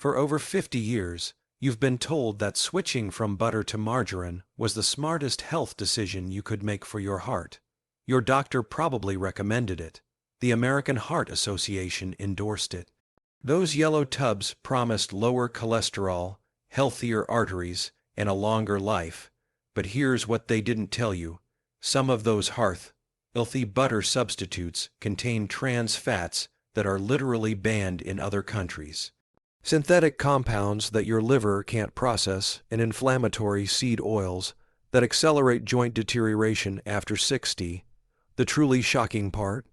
For over 50 years, you've been told that switching from butter to margarine was the smartest health decision you could make for your heart. Your doctor probably recommended it. The American Heart Association endorsed it. Those yellow tubs promised lower cholesterol, healthier arteries, and a longer life. But here's what they didn't tell you. Some of those healthy butter substitutes contain trans fats that are literally banned in other countries. Synthetic compounds that your liver can't process, and inflammatory seed oils that accelerate joint deterioration after 60. The truly shocking part?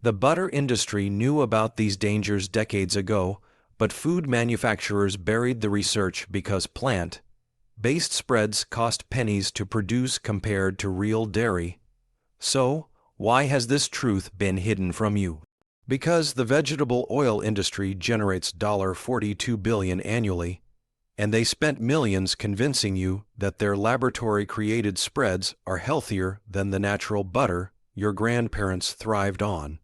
The butter industry knew about these dangers decades ago, but food manufacturers buried the research because plant-based spreads cost pennies to produce compared to real dairy. So, why has this truth been hidden from you? Because the vegetable oil industry generates $42 billion annually, and they spent millions convincing you that their laboratory-created spreads are healthier than the natural butter your grandparents thrived on.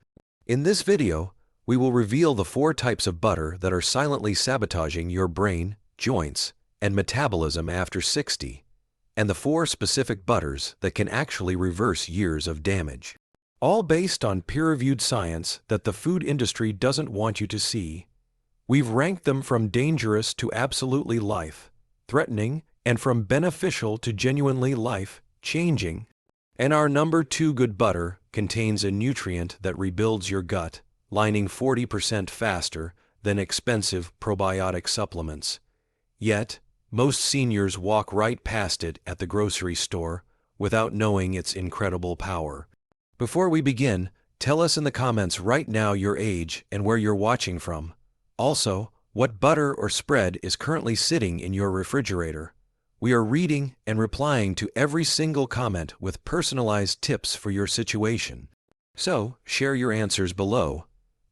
In this video, we will reveal the 4 types of butter that are silently sabotaging your brain, joints, and metabolism after 60, and the 4 specific butters that can actually reverse years of damage. All based on peer-reviewed science that the food industry doesn't want you to see. We've ranked them from dangerous to absolutely life-threatening, and from beneficial to genuinely life-changing. And our number 2 good butter contains a nutrient that rebuilds your gut lining 40% faster than expensive probiotic supplements. Yet, most seniors walk right past it at the grocery store without knowing its incredible power. Before we begin, tell us in the comments right now your age and where you're watching from. Also, what butter or spread is currently sitting in your refrigerator. We are reading and replying to every single comment with personalized tips for your situation. So, share your answers below.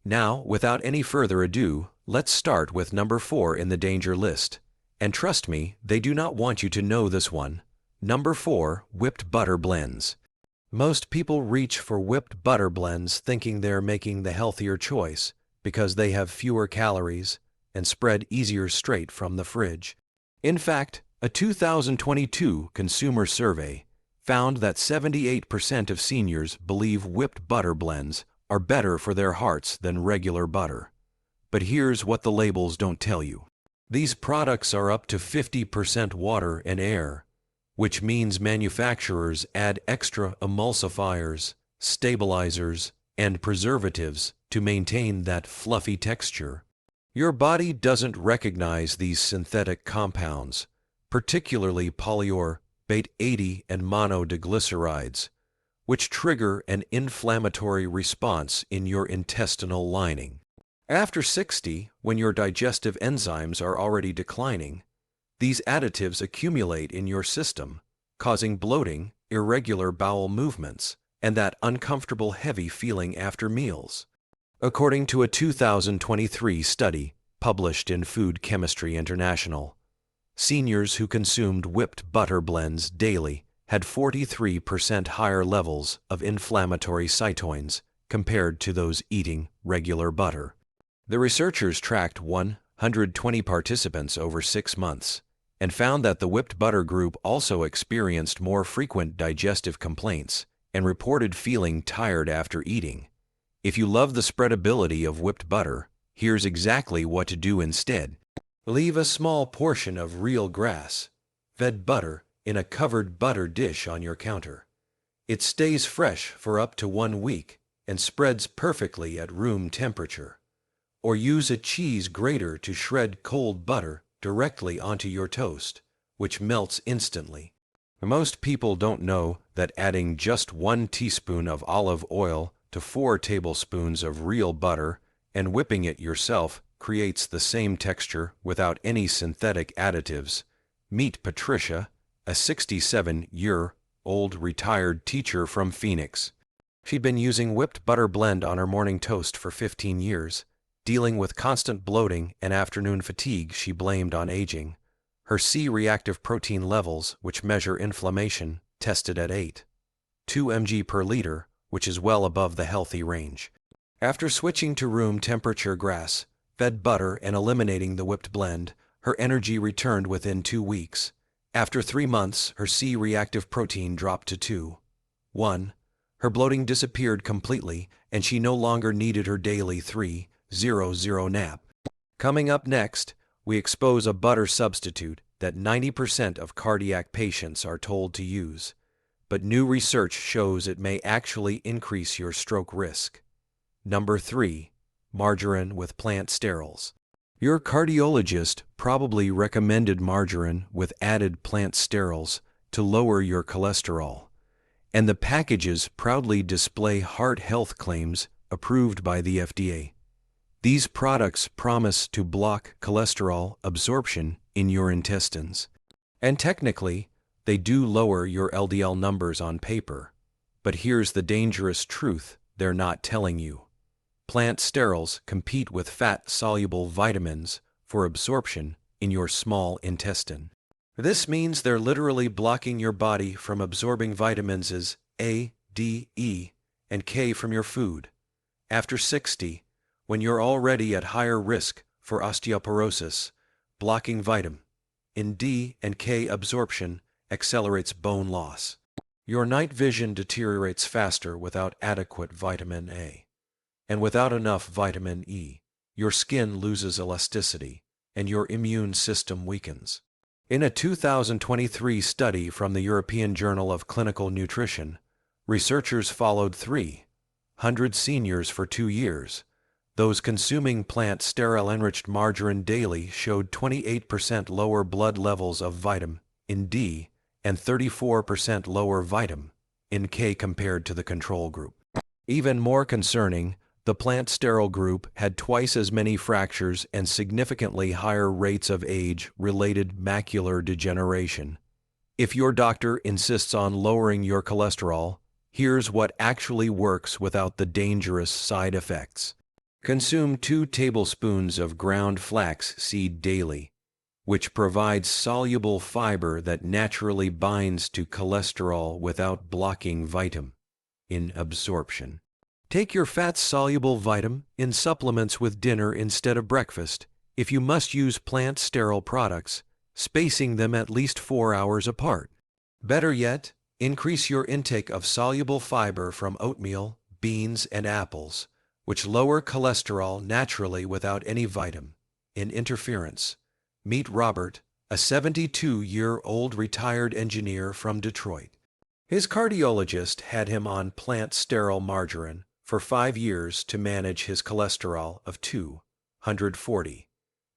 Now, without any further ado, let's start with number 4 in the danger list. And trust me, they do not want you to know this one. Number 4, whipped butter blends. Most people reach for whipped butter blends thinking they're making the healthier choice because they have fewer calories and spread easier straight from the fridge. In fact, a 2022 consumer survey found that 78% of seniors believe whipped butter blends are better for their hearts than regular butter. But here's what the labels don't tell you. These products are up to 50% water and air, which means manufacturers add extra emulsifiers, stabilizers, and preservatives to maintain that fluffy texture. Your body doesn't recognize these synthetic compounds, particularly polyurethanes and monodiglycerides, which trigger an inflammatory response in your intestinal lining. After 60, when your digestive enzymes are already declining, these additives accumulate in your system, causing bloating, irregular bowel movements, and that uncomfortable heavy feeling after meals. According to a 2023 study published in Food Chemistry International, seniors who consumed whipped butter blends daily had 43% higher levels of inflammatory cytokines compared to those eating regular butter. The researchers tracked 120 participants over 6 months and found that the whipped butter group also experienced more frequent digestive complaints and reported feeling tired after eating. If you love the spreadability of whipped butter, here's exactly what to do instead. Leave a small portion of real grass-fed butter in a covered butter dish on your counter. It stays fresh for up to 1 week and spreads perfectly at room temperature. Or use a cheese grater to shred cold butter directly onto your toast, which melts instantly. Most people don't know that adding just 1 teaspoon of olive oil to 4 tablespoons of real butter and whipping it yourself creates the same texture without any synthetic additives. Meet Patricia, a 67-year-old retired teacher from Phoenix. She'd been using whipped butter blend on her morning toast for 15 years, dealing with constant bloating and afternoon fatigue she blamed on aging. Her C-reactive protein levels, which measure inflammation, tested at 8.2 mg per liter, which is well above the healthy range. After switching to room temperature grass fed butter and eliminating the whipped blend, her energy returned within 2 weeks. After 3 months, her C-reactive protein dropped to 2.1. Her bloating disappeared completely, and she no longer needed her daily 3.00 nap. Coming up next, we expose a butter substitute that 90% of cardiac patients are told to use, but new research shows it may actually increase your stroke risk. Number 3. Margarine with plant sterols. Your cardiologist probably recommended margarine with added plant sterols to lower your cholesterol, and the packages proudly display heart health claims approved by the FDA. These products promise to block cholesterol absorption in your intestines. And technically, they do lower your LDL numbers on paper. But here's the dangerous truth they're not telling you. Plant sterols compete with fat-soluble vitamins for absorption in your small intestine. This means they're literally blocking your body from absorbing vitamins as A, D, E, and K from your food. After 60, when you're already at higher risk for osteoporosis, blocking vitamin D and K absorption accelerates bone loss. Your night vision deteriorates faster without adequate vitamin A. And without enough vitamin E, your skin loses elasticity and your immune system weakens. In a 2023 study from the European Journal of Clinical Nutrition, researchers followed 300 seniors for 2 years. Those consuming plant sterol-enriched margarine daily showed 28% lower blood levels of vitamin D and 34% lower vitamin K compared to the control group. Even more concerning, the plant sterol group had twice as many fractures and significantly higher rates of age-related macular degeneration. If your doctor insists on lowering your cholesterol, here's what actually works without the dangerous side effects. Consume 2 tablespoons of ground flax seed daily, which provides soluble fiber that naturally binds to cholesterol without blocking vitamin absorption. Take your fat-soluble vitamin in supplements with dinner instead of breakfast if you must use plant sterol products, spacing them at least 4 hours apart. Better yet, increase your intake of soluble fiber from oatmeal, beans, and apples, which lower cholesterol naturally without any vitamin interference. Meet Robert, a 72-year-old retired engineer from Detroit. His cardiologist had him on plant sterol margarine for 5 years to manage his cholesterol of 240.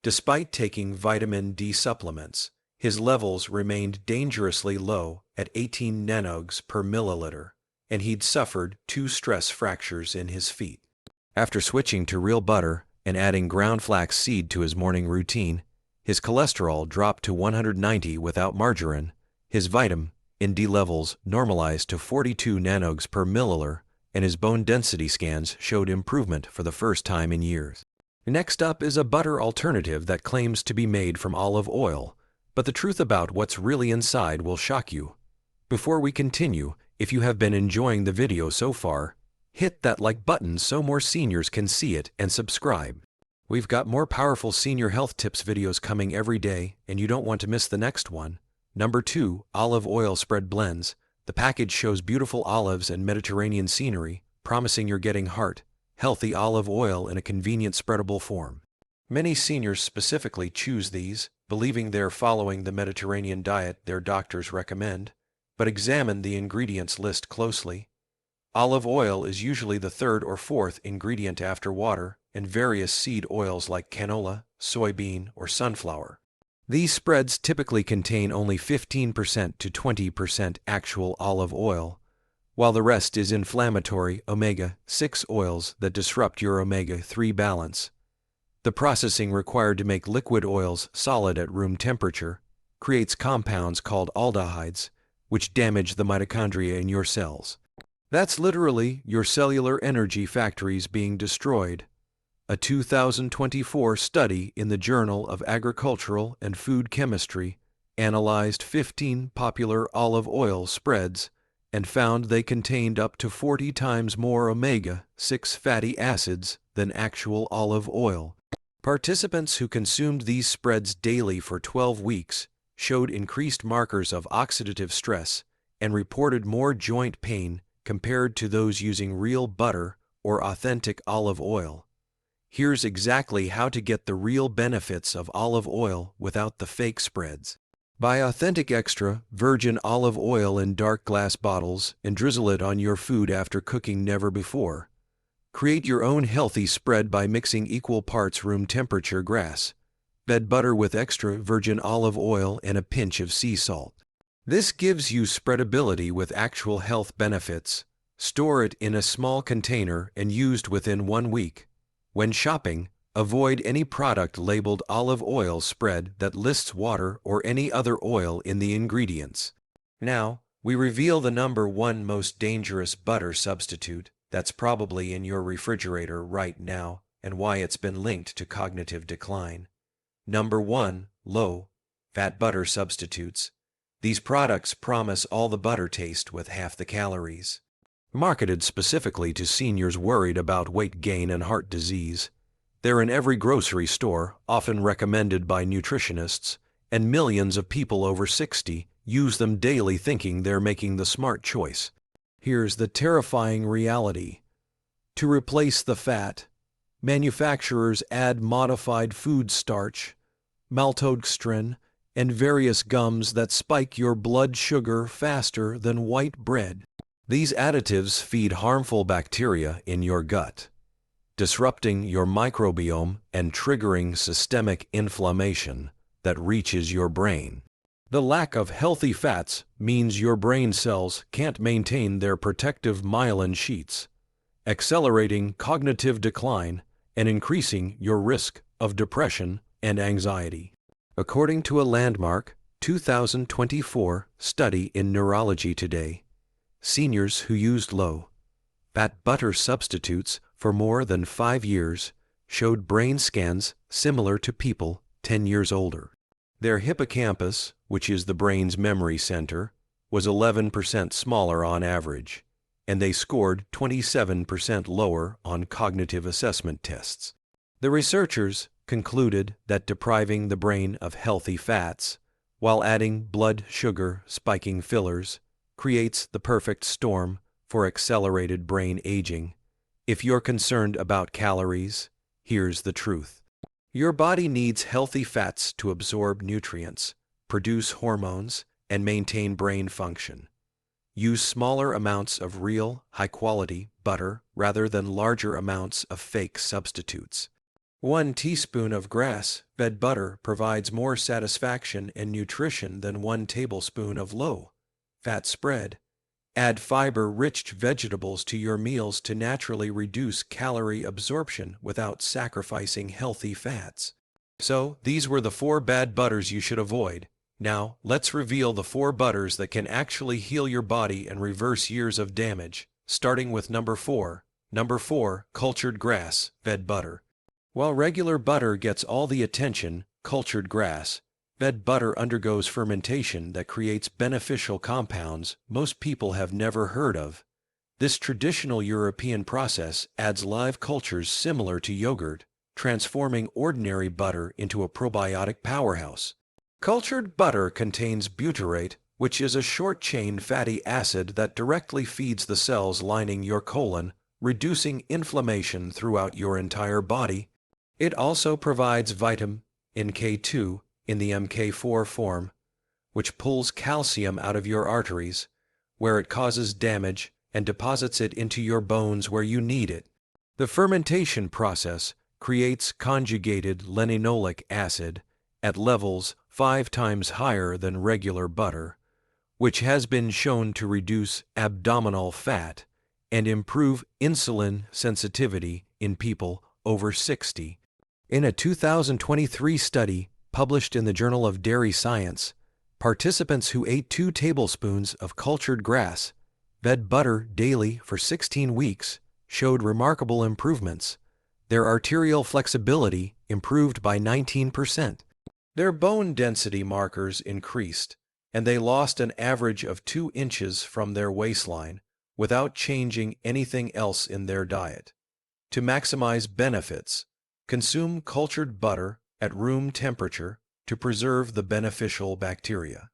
Despite taking vitamin D supplements, his levels remained dangerously low at 18 nanogs per milliliter, and he'd suffered 2 stress fractures in his feet. After switching to real butter and adding ground flax seed to his morning routine, his cholesterol dropped to 190 without margarine, his vitamin D levels normalized to 42 nanogs per milliliter, and his bone density scans showed improvement for the first time in years. Next up is a butter alternative that claims to be made from olive oil, but the truth about what's really inside will shock you. Before we continue, if you have been enjoying the video so far, hit that like button so more seniors can see it and subscribe. We've got more powerful senior health tips videos coming every day, and you don't want to miss the next one. Number 2, olive oil spread blends. The package shows beautiful olives and Mediterranean scenery, promising you're getting healthy olive oil in a convenient spreadable form. Many seniors specifically choose these, believing they're following the Mediterranean diet their doctors recommend, but examine the ingredients list closely. Olive oil is usually the 3rd or 4th ingredient after water and various seed oils like canola, soybean, or sunflower. These spreads typically contain only 15% to 20% actual olive oil, while the rest is inflammatory omega-6 oils that disrupt your omega-3 balance. The processing required to make liquid oils solid at room temperature creates compounds called aldehydes, which damage the mitochondria in your cells. That's literally your cellular energy factories being destroyed. A 2024 study in the Journal of Agricultural and Food Chemistry analyzed 15 popular olive oil spreads and found they contained up to 40 times more omega-6 fatty acids than actual olive oil. Participants who consumed these spreads daily for 12 weeks showed increased markers of oxidative stress and reported more joint pain compared to those using real butter or authentic olive oil. Here's exactly how to get the real benefits of olive oil without the fake spreads. Buy authentic extra virgin olive oil in dark glass bottles and drizzle it on your food after cooking never before. Create your own healthy spread by mixing equal parts room temperature grass, fed butter with extra virgin olive oil and a pinch of sea salt. This gives you spreadability with actual health benefits. Store it in a small container and used within 1 week. When shopping, avoid any product labeled olive oil spread that lists water or any other oil in the ingredients. Now, we reveal the number 1 most dangerous butter substitute that's probably in your refrigerator right now and why it's been linked to cognitive decline. Number 1, low-fat butter substitutes. These products promise all the butter taste with half the calories. Marketed specifically to seniors worried about weight gain and heart disease. They're in every grocery store, often recommended by nutritionists, and millions of people over 60 use them daily thinking they're making the smart choice. Here's the terrifying reality. To replace the fat, manufacturers add modified food starch, maltodextrin, and various gums that spike your blood sugar faster than white bread. These additives feed harmful bacteria in your gut, disrupting your microbiome and triggering systemic inflammation that reaches your brain. The lack of healthy fats means your brain cells can't maintain their protective myelin sheets, accelerating cognitive decline and increasing your risk of depression and anxiety. According to a landmark 2024 study in Neurology Today, seniors who used low-fat butter substitutes for more than 5 years showed brain scans similar to people 10 years older. Their hippocampus, which is the brain's memory center, was 11% smaller on average, and they scored 27% lower on cognitive assessment tests. The researchers concluded that depriving the brain of healthy fats while adding blood sugar spiking fillers creates the perfect storm for accelerated brain aging. If you're concerned about calories, here's the truth. Your body needs healthy fats to absorb nutrients, produce hormones, and maintain brain function. Use smaller amounts of real, high-quality butter rather than larger amounts of fake substitutes. 1 teaspoon of grass-fed butter provides more satisfaction and nutrition than 1 tablespoon of low-fat spread. Add fiber-rich vegetables to your meals to naturally reduce calorie absorption without sacrificing healthy fats. So, these were the 4 bad butters you should avoid. Now, let's reveal the 4 butters that can actually heal your body and reverse years of damage, starting with number 4. Number 4, cultured grass-fed butter. While regular butter gets all the attention, cultured grass-fed butter undergoes fermentation that creates beneficial compounds most people have never heard of. This traditional European process adds live cultures similar to yogurt, transforming ordinary butter into a probiotic powerhouse. Cultured butter contains butyrate, which is a short-chain fatty acid that directly feeds the cells lining your colon, reducing inflammation throughout your entire body. It also provides vitamin K2 in the MK4 form, which pulls calcium out of your arteries, where it causes damage, and deposits it into your bones where you need it. The fermentation process creates conjugated linolenic acid at levels 5 times higher than regular butter, which has been shown to reduce abdominal fat and improve insulin sensitivity in people over 60. In a 2023 study published in the Journal of Dairy Science, participants who ate 2 tablespoons of cultured grass-fed butter daily for 16 weeks showed remarkable improvements. Their arterial flexibility improved by 19%. Their bone density markers increased, and they lost an average of 2 inches from their waistline without changing anything else in their diet. To maximize benefits, Consume cultured butter at room temperature to preserve the beneficial bacteria.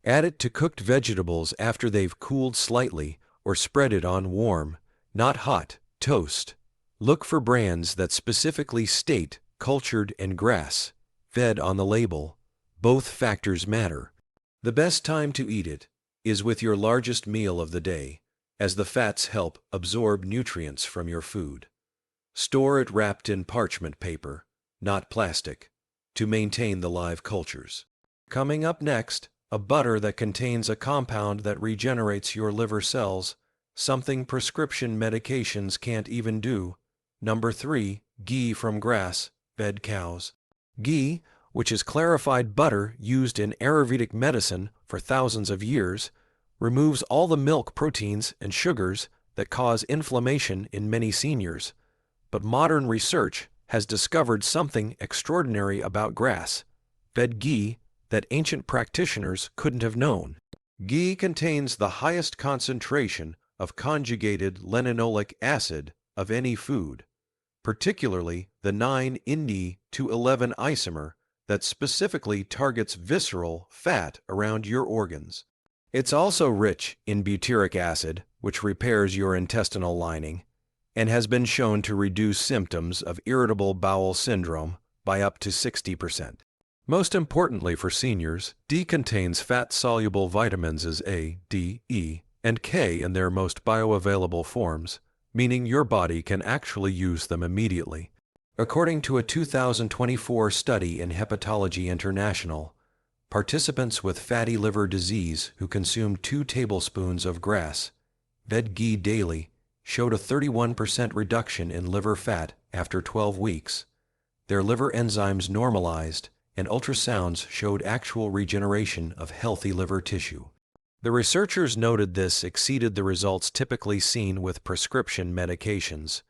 Add it to cooked vegetables after they've cooled slightly, or spread it on warm, not hot, toast. Look for brands that specifically state cultured and grass-fed on the label. Both factors matter. The best time to eat it is with your largest meal of the day, as the fats help absorb nutrients from your food. Store it wrapped in parchment paper, not plastic, to maintain the live cultures. Coming up next, a butter that contains a compound that regenerates your liver cells, something prescription medications can't even do. Number 3, ghee from grass-fed cows. Ghee, which is clarified butter used in Ayurvedic medicine for thousands of years, removes all the milk proteins and sugars that cause inflammation in many seniors. But modern research has discovered something extraordinary about grass-fed ghee that ancient practitioners couldn't have known. Ghee contains the highest concentration of conjugated linolenic acid of any food, particularly the 9-inde-11 isomer that specifically targets visceral fat around your organs. It's also rich in butyric acid, which repairs your intestinal lining, and has been shown to reduce symptoms of irritable bowel syndrome by up to 60%. Most importantly for seniors, D contains fat-soluble vitamins as A, D, E, and K in their most bioavailable forms, meaning your body can actually use them immediately. According to a 2024 study in Hepatology International, participants with fatty liver disease who consumed 2 tablespoons of grass-fed ghee daily showed a 31% reduction in liver fat after 12 weeks. Their liver enzymes normalized, and ultrasounds showed actual regeneration of healthy liver tissue. The researchers noted this exceeded the results typically seen with prescription medications.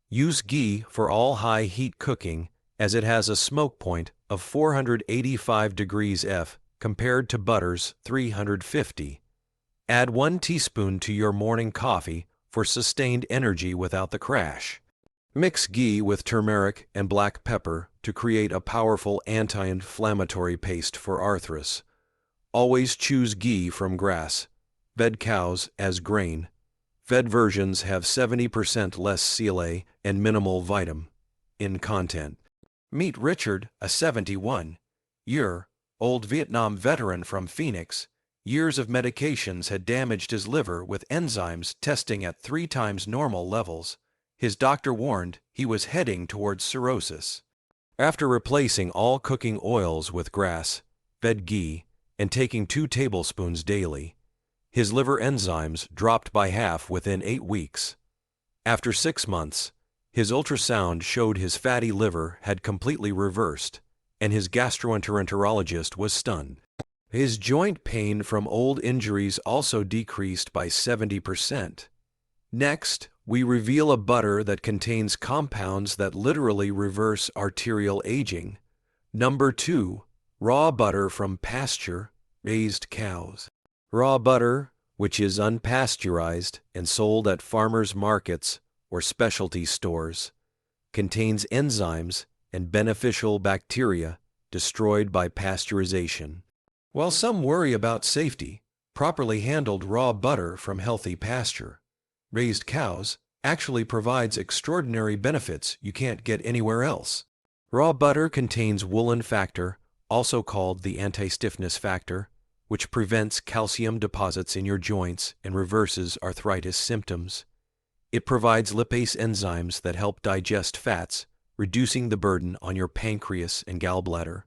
Use ghee for all high-heat cooking, as it has a smoke point of 485 degrees F compared to butter's 350. Add 1 teaspoon to your morning coffee for sustained energy without the crash. Mix ghee with turmeric and black pepper to create a powerful anti-inflammatory paste for arthritis. Always choose ghee from grass-fed cows as grain-fed versions have 70% less CLA and minimal vitamin in content. Meet Richard, a 71-year-old Vietnam veteran from Phoenix. Years of medications had damaged his liver with enzymes testing at 3 times normal levels. His doctor warned he was heading towards cirrhosis. After replacing all cooking oils with grass-fed ghee and taking 2 tablespoons daily, his liver enzymes dropped by half within 8 weeks. After 6 months, his ultrasound showed his fatty liver had completely reversed, and his gastroenterologist was stunned. His joint pain from old injuries also decreased by 70%. Next, we reveal a butter that contains compounds that literally reverse arterial aging. Number 2, raw butter from pasture-raised cows. Raw butter, which is unpasteurized and sold at farmers' markets or specialty stores, contains enzymes and beneficial bacteria destroyed by pasteurization. While some worry about safety, properly handled raw butter from healthy pasture-raised cows actually provides extraordinary benefits you can't get anywhere else. Raw butter contains woolen factor, also called the anti-stiffness factor, which prevents calcium deposits in your joints and reverses arthritis symptoms. It provides lipase enzymes that help digest fats, reducing the burden on your pancreas and gallbladder.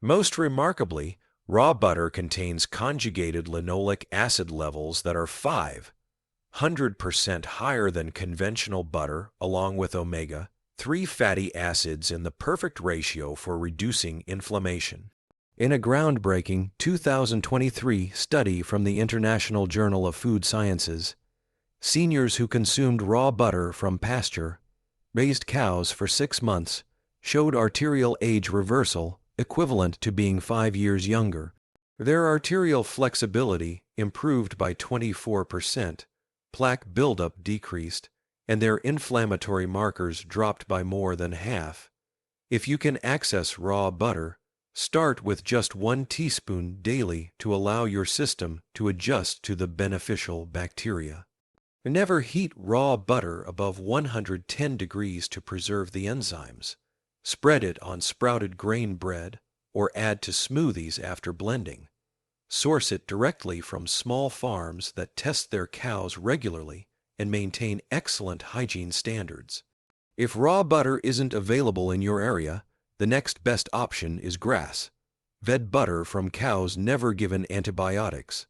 Most remarkably, raw butter contains conjugated linoleic acid levels that are 500% higher than conventional butter, along with omega-3 fatty acids in the perfect ratio for reducing inflammation. In a groundbreaking 2023 study from the International Journal of Food Sciences, seniors who consumed raw butter from pasture-raised cows for 6 months showed arterial age reversal equivalent to being 5 years younger. Their arterial flexibility improved by 24%, plaque buildup decreased, and their inflammatory markers dropped by more than half. If you can access raw butter, start with just 1 teaspoon daily to allow your system to adjust to the beneficial bacteria. Never heat raw butter above 110 degrees to preserve the enzymes. Spread it on sprouted grain bread or add to smoothies after blending. Source it directly from small farms that test their cows regularly and maintain excellent hygiene standards. If raw butter isn't available in your area, the next best option is grass-fed butter from cows never given antibiotics.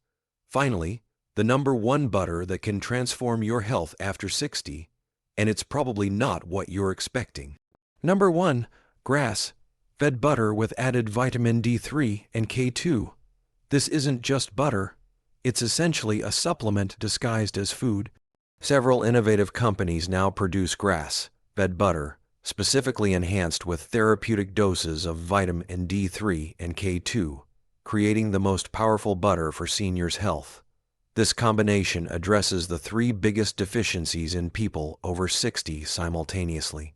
Finally, the #1 butter that can transform your health after 60, and it's probably not what you're expecting. Number 1. Grass-fed butter with added vitamin D3 and K2. This isn't just butter, it's essentially a supplement disguised as food. Several innovative companies now produce grass-fed butter, specifically enhanced with therapeutic doses of vitamin D3 and K2, creating the most powerful butter for seniors' health. This combination addresses the 3 biggest deficiencies in people over 60 simultaneously.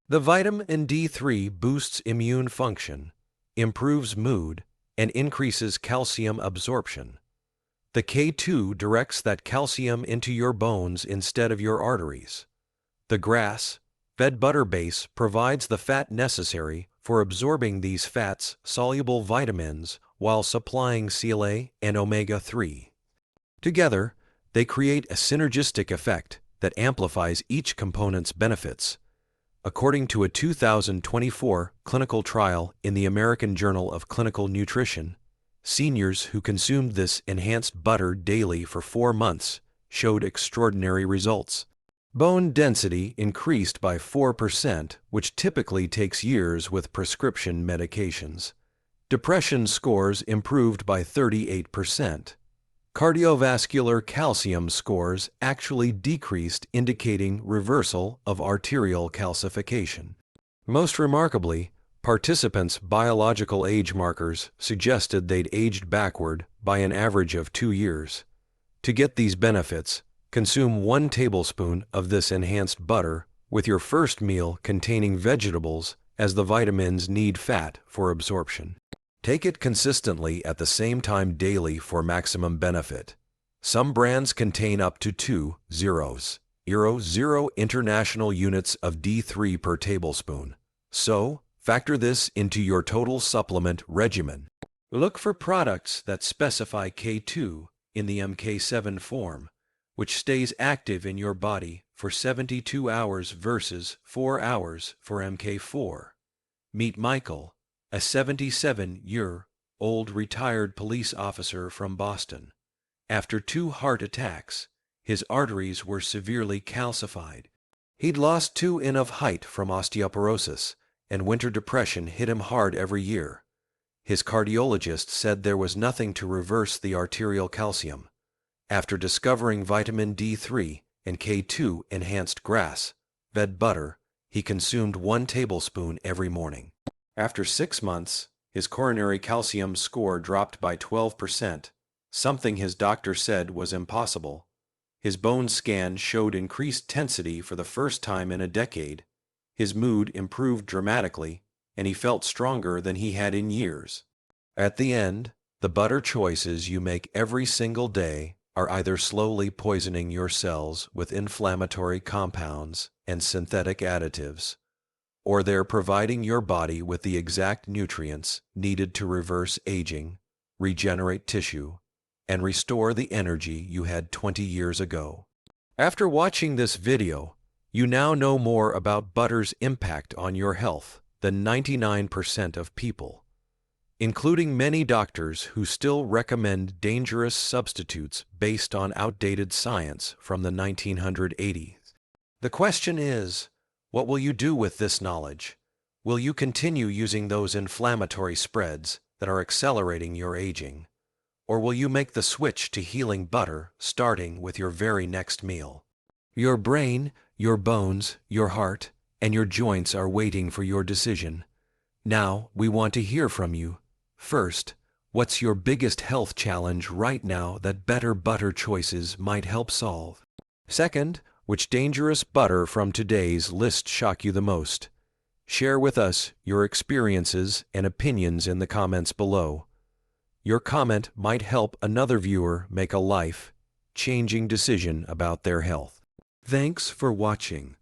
The vitamin D3 boosts immune function, improves mood, and increases calcium absorption. The K2 directs that calcium into your bones instead of your arteries. The grass-fed butter base provides the fat necessary for absorbing these fats-soluble vitamins while supplying CLA and omega-3. Together, they create a synergistic effect that amplifies each component's benefits. According to a 2024 clinical trial in the American Journal of Clinical Nutrition, seniors who consumed this enhanced butter daily for 4 months showed extraordinary results. Bone density increased by 4%, which typically takes years with prescription medications. Depression scores improved by 38%. Cardiovascular calcium scores actually decreased, indicating reversal of arterial calcification. Most remarkably, participants' biological age markers suggested they'd aged backward by an average of 2 years. To get these benefits, consume 1 tablespoon of this enhanced butter with your first meal containing vegetables, as the vitamins need fat for absorption. Take it consistently at the same time daily for maximum benefit. Some brands contain up to 2.0 international units of D3 per tablespoon. So, factor this into your total supplement regimen. Look for products that specify K2 in the MK7 form, which stays active in your body for 72 hours versus 4 hours for MK4. Meet Michael, a 77-year-old retired police officer from Boston. After 2 heart attacks, his arteries were severely calcified. He'd lost 2 in of height from osteoporosis, and winter depression hit him hard every year. His cardiologist said there was nothing to reverse the arterial calcium. After discovering vitamin D3 and K2 enhanced grass-fed butter, he consumed 1 tablespoon every morning. After 6 months, his coronary calcium score dropped by 12%, something his doctor said was impossible. His bone scan showed increased tensity for the first time in a decade. His mood improved dramatically, and he felt stronger than he had in years. At the end, the butter choices you make every single day are either slowly poisoning your cells with inflammatory compounds and synthetic additives, or they're providing your body with the exact nutrients needed to reverse aging, regenerate tissue, and restore the energy you had 20 years ago. After watching this video, you now know more about butter's impact on your health than 99% of people, including many doctors who still recommend dangerous substitutes based on outdated science from the 1980s. The question is, what will you do with this knowledge? Will you continue using those inflammatory spreads that are accelerating your aging? Or will you make the switch to healing butter starting with your very next meal? Your brain, your bones, your heart, and your joints are waiting for your decision. Now, we want to hear from you. First, what's your biggest health challenge right now that better butter choices might help solve? Second, which dangerous butter from today's list shock you the most? Share with us your experiences and opinions in the comments below. Your comment might help another viewer make a life-changing decision about their health. Thanks for watching.